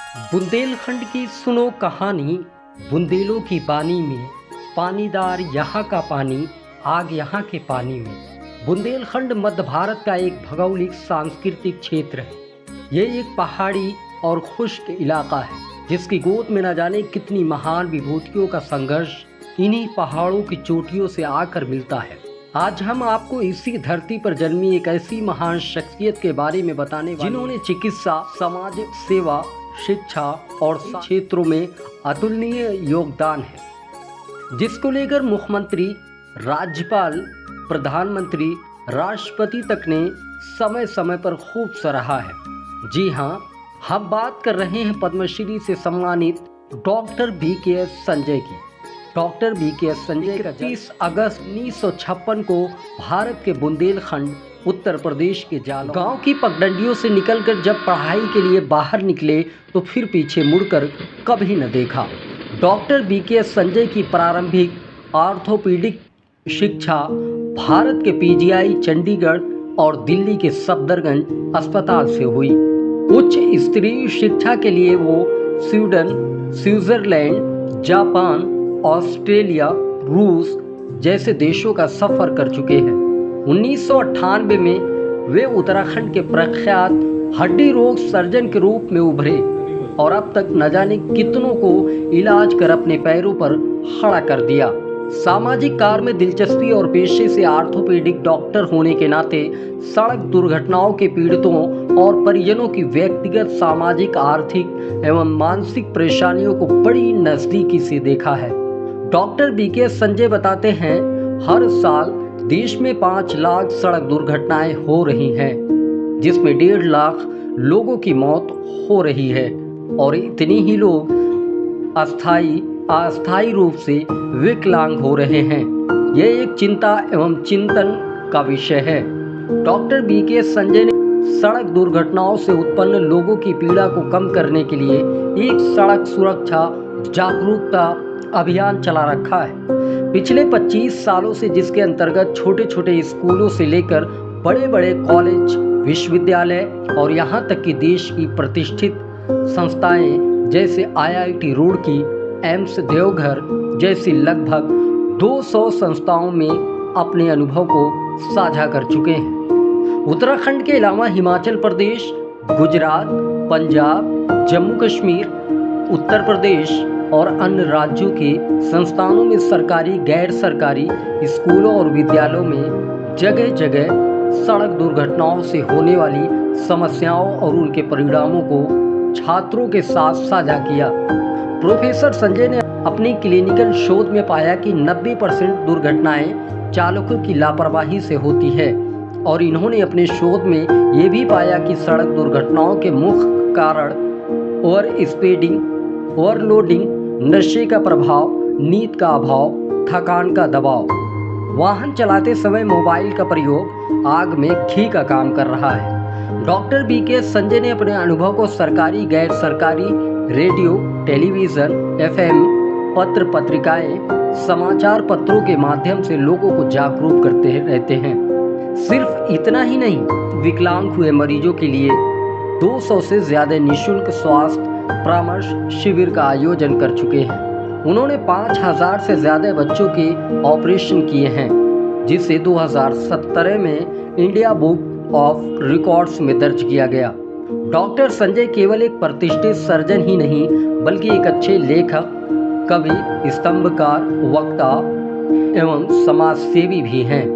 बुंदेलखंड की सुनो कहानी। बुंदेलों की बानी में पानीदार यहाँ का पानी, आग यहाँ के पानी में। बुंदेलखंड मध्य भारत का एक भौगोलिक सांस्कृतिक क्षेत्र है। ये एक पहाड़ी और खुश्क इलाका है जिसकी गोद में न जाने कितनी महान विभूतियों का संघर्ष इन्हीं पहाड़ों की चोटियों से आकर मिलता है। आज हम आपको इसी धरती पर जन्मी एक ऐसी महान शख्सियत के बारे में बताने वाले जिन्होंने चिकित्सा, समाज सेवा, शिक्षा और क्षेत्रों में अतुलनीय योगदान है, जिसको लेकर मुख्यमंत्री, राज्यपाल, प्रधानमंत्री, राष्ट्रपति तक ने समय समय पर खूब सराहा है। जी हाँ, हम बात कर रहे हैं पद्मश्री से सम्मानित डॉक्टर बीकेएस संजय की। डॉक्टर बीकेएस संजय का 30 अगस्त 1956 को भारत के बुंदेलखंड, उत्तर प्रदेश के जालौन गांव की पगडंडियों से निकलकर जब पढ़ाई के लिए बाहर निकले तो फिर पीछे मुड़कर कभी न देखा। डॉक्टर बीकेएस संजय की प्रारंभिक ऑर्थोपीडिक शिक्षा भारत के पीजीआई चंडीगढ़ और दिल्ली के सफदरजंग अस्पताल से हुई। उच्च स्तरीय शिक्षा के लिए वो स्वीडन, स्विट्जरलैंड, जापान, ऑस्ट्रेलिया, रूस जैसे देशों का सफर कर चुके हैं। 1998 में वे उत्तराखंड के प्रख्यात हड्डी रोग सर्जन के रूप में उभरे और अब तक न जाने कितनों को इलाज कर अपने पैरों पर खड़ा कर दिया। सामाजिक कार्य में दिलचस्पी और पेशे से ऑर्थोपेडिक डॉक्टर होने के नाते सड़क दुर्घटनाओं के पीड़ितों और परिजनों की व्यक्तिगत, सामाजिक, आर्थिक एवं मानसिक परेशानियों को बड़ी नज़दीकी से देखा है। डॉक्टर बीकेएस संजय बताते हैं, हर साल देश में 5 लाख सड़क दुर्घटनाएं हो रही हैं, जिसमें 1.5 लाख लोगों की मौत हो रही है और इतनी ही लोग अस्थायी रूप से विकलांग हो रहे हैं। यह एक चिंता एवं चिंतन का विषय है। डॉक्टर बीकेएस संजय ने सड़क दुर्घटनाओं से उत्पन्न लोगों की पीड़ा को कम करने के लिए एक सड़क सुरक्षा जागरूकता अभियान चला रखा है पिछले 25 सालों से, जिसके अंतर्गत छोटे छोटे स्कूलों से लेकर बड़े बड़े कॉलेज, विश्वविद्यालय और यहाँ तक कि देश की प्रतिष्ठित संस्थाएं जैसे IIT रुड़की, एम्स देवघर जैसी लगभग 200 संस्थाओं में अपने अनुभव को साझा कर चुके हैं। उत्तराखंड के अलावा हिमाचल प्रदेश, गुजरात, पंजाब, जम्मू कश्मीर, उत्तर प्रदेश और अन्य राज्यों के संस्थानों में सरकारी, गैर सरकारी स्कूलों और विद्यालयों में जगह जगह सड़क दुर्घटनाओं से होने वाली समस्याओं और उनके परिणामों को छात्रों के साथ साझा किया। प्रोफेसर संजय ने अपनी क्लिनिकल शोध में पाया कि 90% दुर्घटनाएं चालकों की लापरवाही से होती है और इन्होंने अपने शोध में ये भी पाया कि सड़क दुर्घटनाओं के मुख्य कारण ओवर स्पीडिंग, ओवरलोडिंग, नशे का प्रभाव, नींद का अभाव, थकान का दबाव, वाहन चलाते समय मोबाइल का प्रयोग आग में घी का काम कर रहा है। डॉक्टर बीकेएस संजय ने अपने अनुभव को सरकारी, गैर सरकारी, रेडियो, टेलीविज़न, FM, पत्र पत्रिकाएं, समाचार पत्रों के माध्यम से लोगों को जागरूक करते रहते हैं। सिर्फ इतना ही नहीं, विकलांग हुए मरीजों के लिए 200 से ज़्यादा निःशुल्क स्वास्थ्य परामर्श शिविर का आयोजन कर चुके हैं। उन्होंने 5000 से ज़्यादा बच्चों के ऑपरेशन किए हैं, जिसे 2017 में इंडिया बुक ऑफ रिकॉर्ड्स में दर्ज किया गया। डॉक्टर संजय केवल एक प्रतिष्ठित सर्जन ही नहीं, बल्कि एक अच्छे लेखक, कवि, स्तंभकार, वक्ता एवं समाजसेवी भी हैं।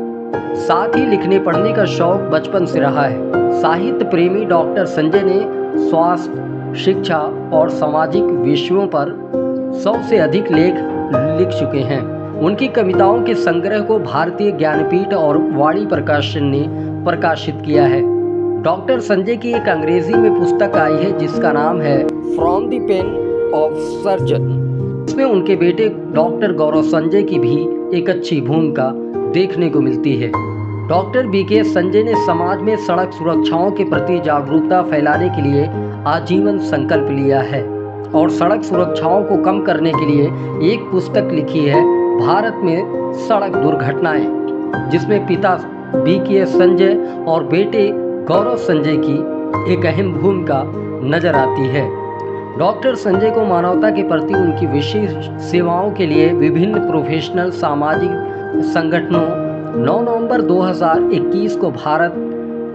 साथ ही लिखने पढ़ने का शौक बचपन से रहा है। साहित्य प्रेमी डॉक्टर संजय ने स्वास्थ्य, शिक्षा और सामाजिक विषयों पर 100 से अधिक लेख लिख चुके हैं। उनकी कविताओं के संग्रह को भारतीय ज्ञानपीठ और वाणी प्रकाशन ने प्रकाशित किया है। डॉक्टर संजय की एक अंग्रेजी में पुस्तक आई है जिसका नाम है from the pain of surgeon. इसमें उनके बेटे डॉक्टर गौरव संजय की भी एक अच्छी भूमिका देखने को मिलती है। डॉक्टर बीकेएस संजय ने समाज में सड़क सुरक्षाओं के प्रति जागरूकता फैलाने के लिए आजीवन संकल्प लिया है और सड़क सुरक्षाओं को कम करने के लिए एक पुस्तक लिखी है, भारत में सड़क दुर्घटनाएं, जिसमें पिता बीकेएस संजय और बेटे गौरव संजय की एक अहम भूमिका नजर आती है। डॉक्टर संजय को मानवता के प्रति उनकी विशेष सेवाओं के लिए विभिन्न प्रोफेशनल सामाजिक संगठनों 9 नवंबर 2021 को भारत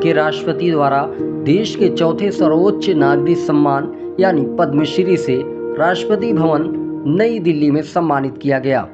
के राष्ट्रपति द्वारा देश के चौथे सर्वोच्च नागरिक सम्मान यानी पद्मश्री से राष्ट्रपति भवन नई दिल्ली में सम्मानित किया गया।